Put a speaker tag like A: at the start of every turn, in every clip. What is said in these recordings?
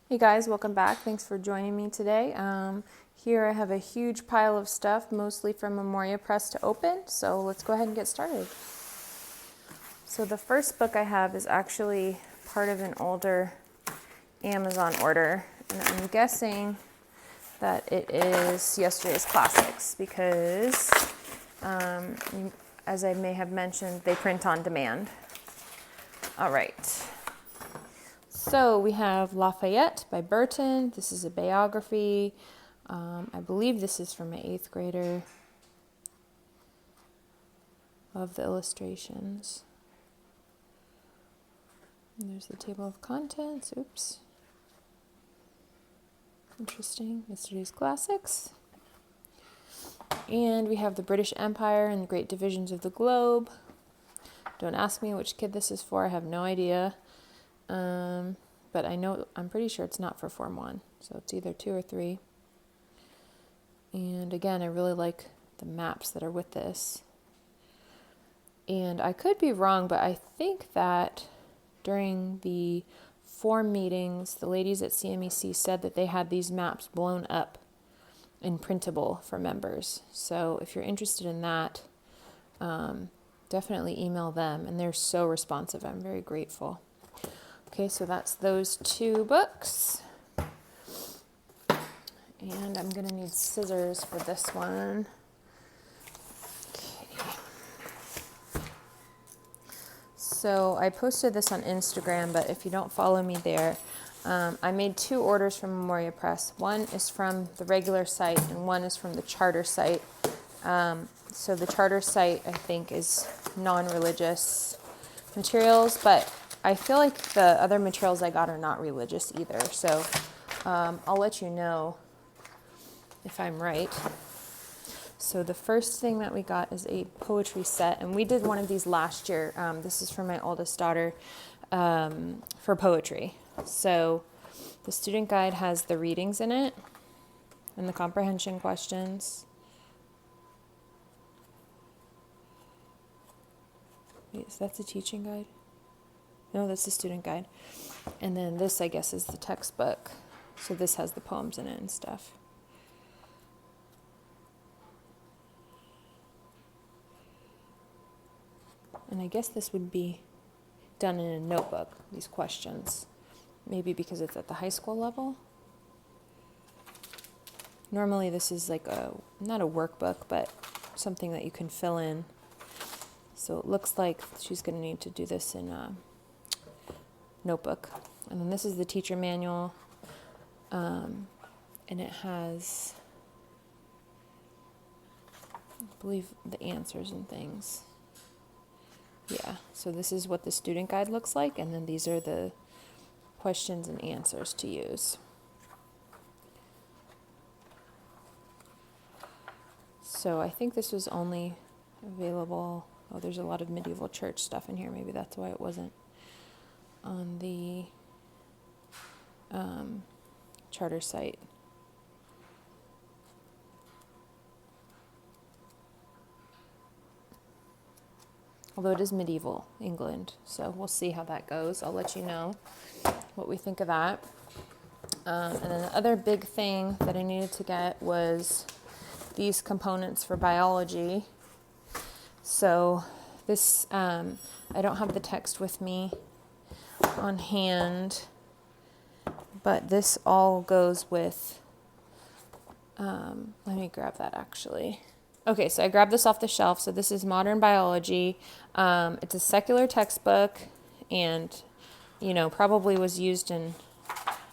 A: Hey guys, welcome back. Thanks for joining me today. Here I have a huge pile of stuff, mostly from Memoria Press to open, so let's go ahead and get started. So the first book I have is actually part of an older Amazon order, and I'm guessing that it is yesterday's classics because, as I may have mentioned, they print on demand. All right. So we have Lafayette by Burton. This is a biography. I believe this is from an 8th grader. Love the illustrations. And there's the table of contents. Oops. Interesting. Yesterday's classics. And we have the British Empire and the Great Divisions of the Globe. Don't ask me which kid this is for. I have no idea. But I'm pretty sure it's not for Form 1. So it's either 2 or 3. And again, I really like the maps that are with this. And I could be wrong, but I think that during the form meetings, the ladies at CMEC said that they had these maps blown up and printable for members. So if you're interested in that, definitely email them. And they're so responsive. I'm very grateful. Okay, so that's those 2 books. And I'm going to need scissors for this one. Okay. So I posted this on Instagram, but if you don't follow me there, I made 2 orders from Memoria Press. One is from the regular site and one is from the charter site. So the charter site, I think, is non-religious materials, but I feel like the other materials I got are not religious either. So I'll let you know if I'm right. So the first thing that we got is a poetry set, and we did one of these last year. This is for my oldest daughter for poetry. So the student guide has the readings in it and the comprehension questions. Wait, is that the teaching guide? No, that's the student guide. And then this, I guess, is the textbook. So this has the poems in it and stuff. And I guess this would be done in a notebook, these questions. Maybe because it's at the high school level. Normally this is like not a workbook, but something that you can fill in. So it looks like she's going to need to do this in a notebook. And then this is the teacher manual. And it has, I believe, the answers and things. Yeah, so this is what the student guide looks like, and then these are the questions and answers to use. So I think this was only available, there's a lot of medieval church stuff in here, maybe that's why it wasn't on the charter site. Although it is medieval England, so we'll see how that goes. I'll let you know what we think of that. And then the other big thing that I needed to get was these components for biology. So this, I don't have the text with me on hand, but this all goes with, let me grab that actually. Okay, so I grabbed this off the shelf. So this is Modern Biology. It's a secular textbook and, probably was used in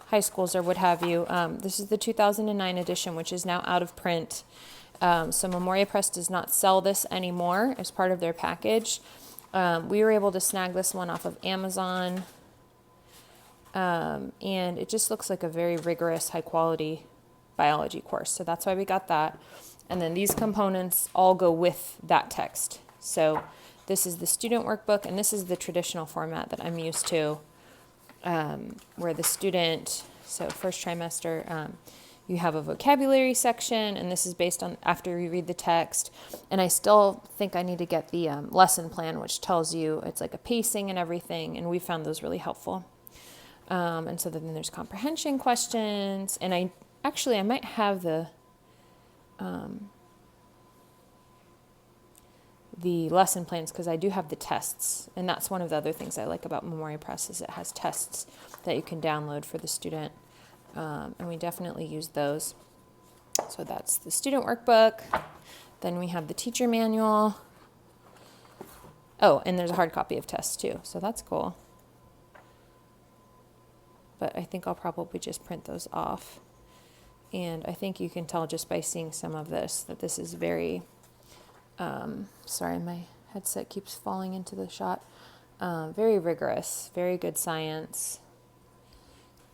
A: high schools or what have you. This is the 2009 edition, which is now out of print. So Memoria Press does not sell this anymore as part of their package. We were able to snag this one off of Amazon. And it just looks like a very rigorous, high-quality biology course. So that's why we got that. And then these components all go with that text. So this is the student workbook, and this is the traditional format that I'm used to, where the student, so first trimester, you have a vocabulary section, and this is based on after you read the text. And I still think I need to get the lesson plan, which tells you it's like a pacing and everything, and we found those really helpful. And so then there's comprehension questions. And I might have the lesson plans because I do have the tests. And that's one of the other things I like about Memoria Press is it has tests that you can download for the student. And we definitely use those. So that's the student workbook. Then we have the teacher manual. Oh, and there's a hard copy of tests too. So that's cool. But I think I'll probably just print those off. And I think you can tell just by seeing some of this that this is very, sorry, my headset keeps falling into the shot. Very rigorous, very good science.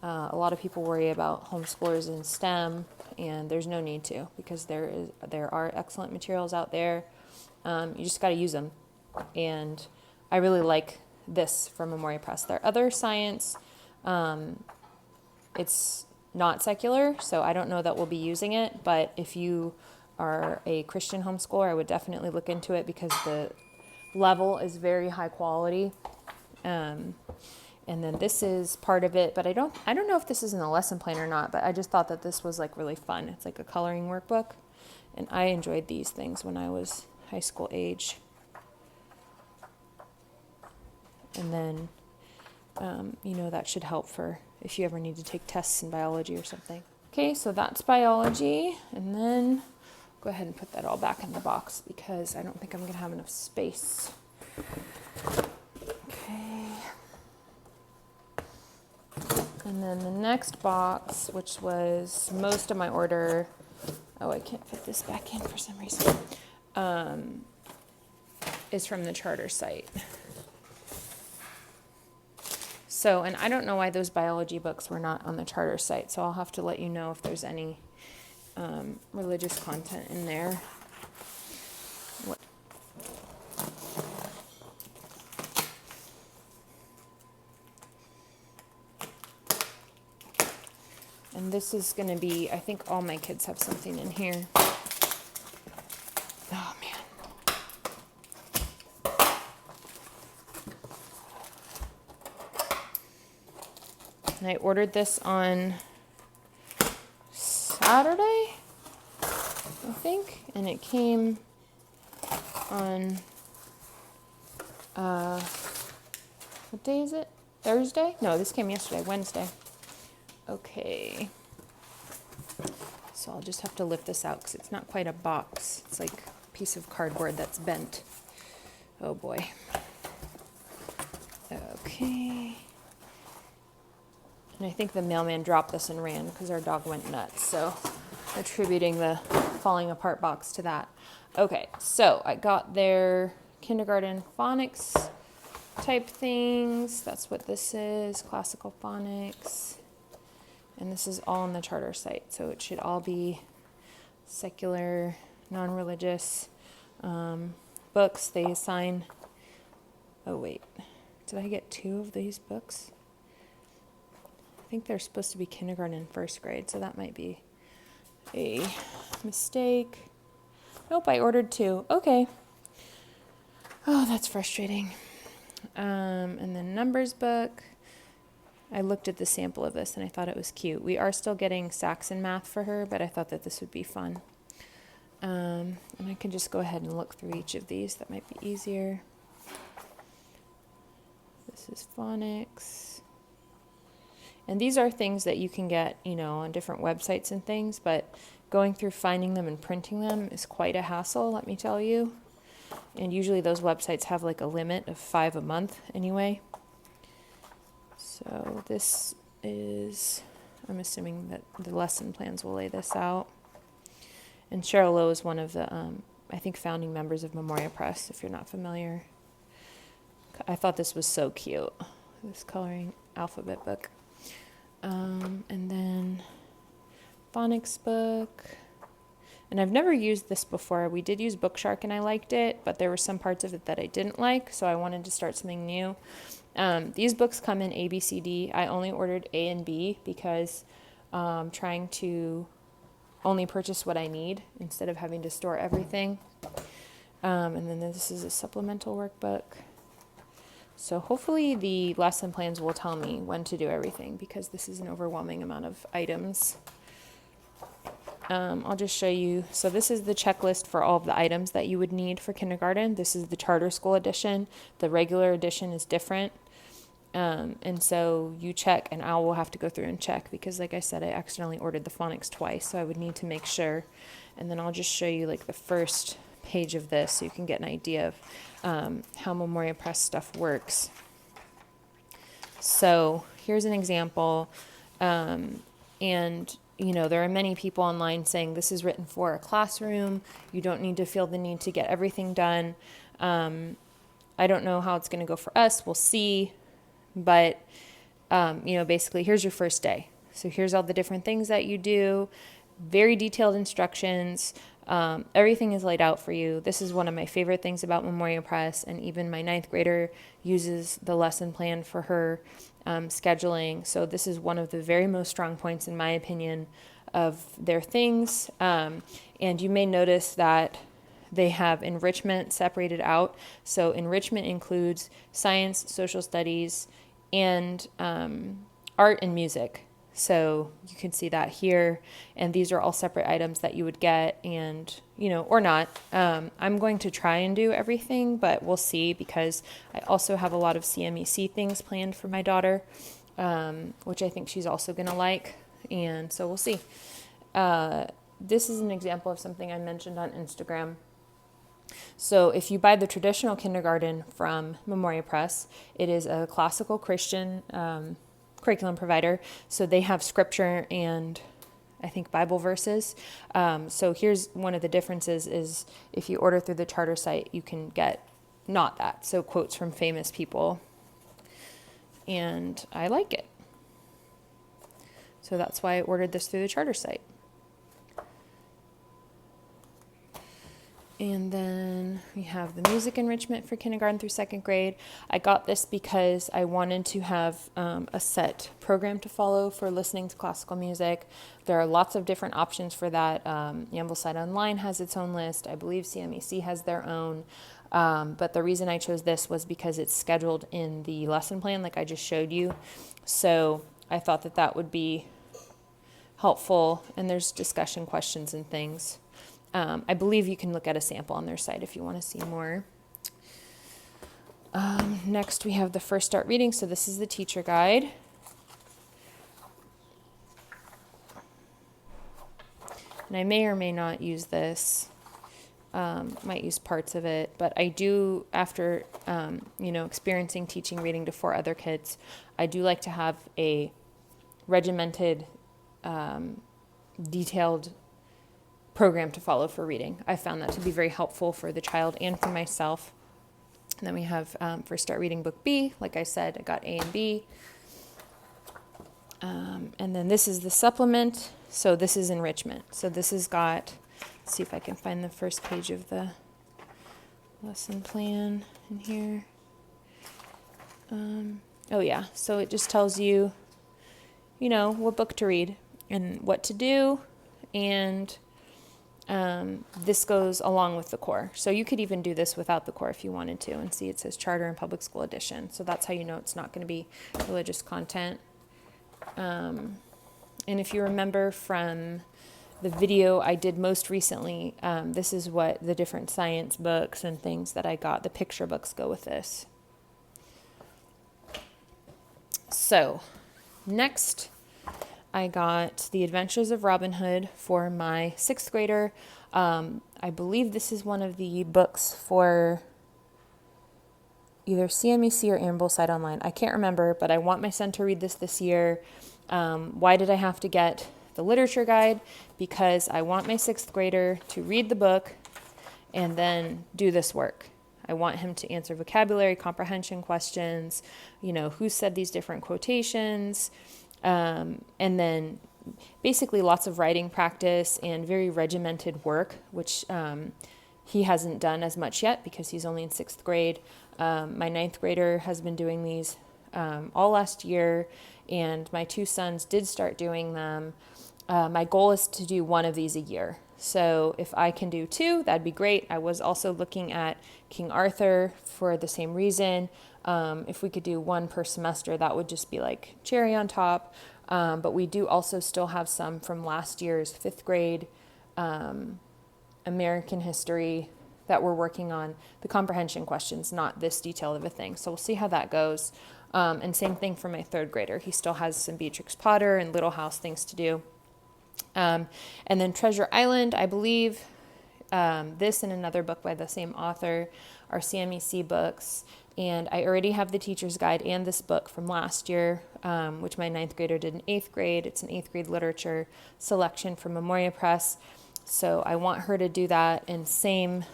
A: A lot of people worry about homeschoolers in STEM, and there's no need to because there are excellent materials out there. You just got to use them. And I really like this from Memoria Press. Their other science, it's not secular, so I don't know that we'll be using it, but if you are a Christian homeschooler, I would definitely look into it because the level is very high quality. And then this is part of it, but I don't know if this is in the lesson plan or not, but I just thought that this was like really fun. It's like a coloring workbook, and I enjoyed these things when I was high school age. And then, that should help for if you ever need to take tests in biology or something. Okay, so that's biology, and then go ahead and put that all back in the box because I don't think I'm going to have enough space. Okay. And then the next box, which was most of my order, I can't fit this back in for some reason, is from the charter site. So, and I don't know why those biology books were not on the charter site, so I'll have to let you know if there's any religious content in there. And this is going to be, I think all my kids have something in here. Oh, man. And I ordered this on Saturday, I think, and it came on, what day is it? Thursday? No, this came yesterday, Wednesday. Okay. So I'll just have to lift this out because it's not quite a box. It's like a piece of cardboard that's bent. Oh boy. Okay. And I think the mailman dropped this and ran because our dog went nuts. So attributing the falling apart box to that. Okay, so I got their kindergarten phonics type things. That's what this is, classical phonics. And this is all on the charter site. So it should all be secular, non-religious books. They assign, oh wait, did I get 2 of these books? I think they're supposed to be kindergarten and first grade, so that might be a mistake. Nope, I ordered 2. Okay. Oh, that's frustrating. And then numbers book. I looked at the sample of this and I thought it was cute. We are still getting Saxon math for her, but I thought that this would be fun. And I can just go ahead and look through each of these. That might be easier. This is phonics. And these are things that you can get, on different websites and things, but going through finding them and printing them is quite a hassle, let me tell you. And usually those websites have like a limit of 5 a month anyway. So this is, I'm assuming that the lesson plans will lay this out. And Cheryl Lowe is one of the, I think, founding members of Memoria Press, if you're not familiar. I thought this was so cute, this coloring alphabet book. And then Phonics Book. And I've never used this before. We did use Bookshark and I liked it, but there were some parts of it that I didn't like, so I wanted to start something new. These books come in A, B, C, D. I only ordered A and B because I'm trying to only purchase what I need instead of having to store everything. And then this is a supplemental workbook. So hopefully the lesson plans will tell me when to do everything, because this is an overwhelming amount of items. I'll just show you. So this is the checklist for all of the items that you would need for kindergarten. This is the charter school edition. The regular edition is different. And so you check, and I will have to go through and check, because like I said, I accidentally ordered the phonics twice, so I would need to make sure. And then I'll just show you like the first page of this so you can get an idea of how Memoria Press stuff works. So here's an example. And you know, there are many people online saying this is written for a classroom. You don't need to feel the need to get everything done. I don't know how it's going to go for us. We'll see. But, you know, basically, here's your first day. So here's all the different things that you do. Very detailed instructions. Everything is laid out for you. This is one of my favorite things about Memoria Press. And even my 9th grader uses the lesson plan for her scheduling. So this is one of the very most strong points, in my opinion, of their things. And you may notice that they have enrichment separated out. So enrichment includes science, social studies, and art and music. So you can see that here. And these are all separate items that you would get, and, you know, or not. I'm going to try and do everything, but we'll see, because I also have a lot of CMEC things planned for my daughter, which I think she's also going to like. And so we'll see. This is an example of something I mentioned on Instagram. So if you buy the traditional kindergarten from Memoria Press, it is a classical Christian curriculum provider. So they have scripture and I think Bible verses. So here's one of the differences is if you order through the charter site, you can get not that. So quotes from famous people. And I like it. So that's why I ordered this through the charter site. And then we have the music enrichment for kindergarten through 2nd grade. I got this because I wanted to have a set program to follow for listening to classical music. There are lots of different options for that. Ambleside Online has its own list. I believe CMEC has their own. But the reason I chose this was because it's scheduled in the lesson plan like I just showed you. So I thought that that would be helpful. And there's discussion questions and things. I believe you can look at a sample on their site if you want to see more. Next, we have the First Start Reading. So this is the teacher guide. And I may or may not use this. Might use parts of it. But I do, after, experiencing teaching reading to 4 other kids, I do like to have a regimented, detailed program to follow for reading. I found that to be very helpful for the child and for myself. And then we have First Start Reading Book B. Like I said, I got A and B. And then this is the supplement. So this is enrichment. So this has got, let's see if I can find the first page of the lesson plan in here. Oh yeah, so it just tells you, what book to read and what to do. And this goes along with the core. So you could even do this without the core if you wanted to, and see it says charter and public school edition. So that's how you know it's not going to be religious content. And if you remember from the video I did most recently, this is what the different science books and things that I got. The picture books go with this. So next, I got The Adventures of Robin Hood for my 6th grader. I believe this is one of the books for either CMEC or Ambleside Online. I can't remember, but I want my son to read this year. Why did I have to get the literature guide? Because I want my 6th grader to read the book and then do this work. I want him to answer vocabulary comprehension questions, who said these different quotations, and then basically lots of writing practice and very regimented work, which he hasn't done as much yet because he's only in 6th grade. My 9th grader has been doing these all last year, and my 2 sons did start doing them. My goal is to do 1 of these a year. So if I can do 2, that'd be great. I was also looking at King Arthur for the same reason. If we could do one per semester, that would just be like cherry on top. But we do also still have some from last year's 5th grade American history that we're working on, the comprehension questions, not this detailed of a thing. So we'll see how that goes. And same thing for my 3rd grader. He still has some Beatrix Potter and Little House things to do. And then Treasure Island, I believe this and another book by the same author are CMEC books. And I already have the teacher's guide and this book from last year, which my 9th grader did in 8th grade. It's an 8th grade literature selection from Memoria Press. So I want her to do that in same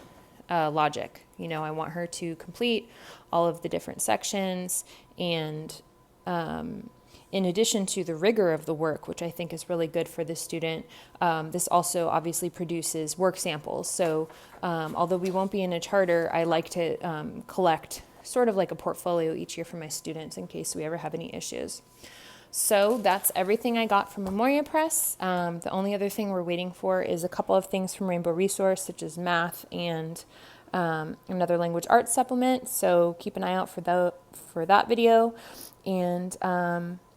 A: logic. You know, I want her to complete all of the different sections, and in addition to the rigor of the work, which I think is really good for the student, this also obviously produces work samples. So although we won't be in a charter, I like to collect sort of like a portfolio each year for my students in case we ever have any issues. So that's everything I got from Memoria Press. The only other thing we're waiting for is a couple of things from Rainbow Resource, such as math and another language arts supplement. So keep an eye out for that video. And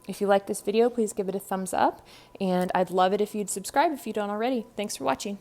A: if you like this video, please give it a thumbs up. And I'd love it if you'd subscribe if you don't already. Thanks for watching.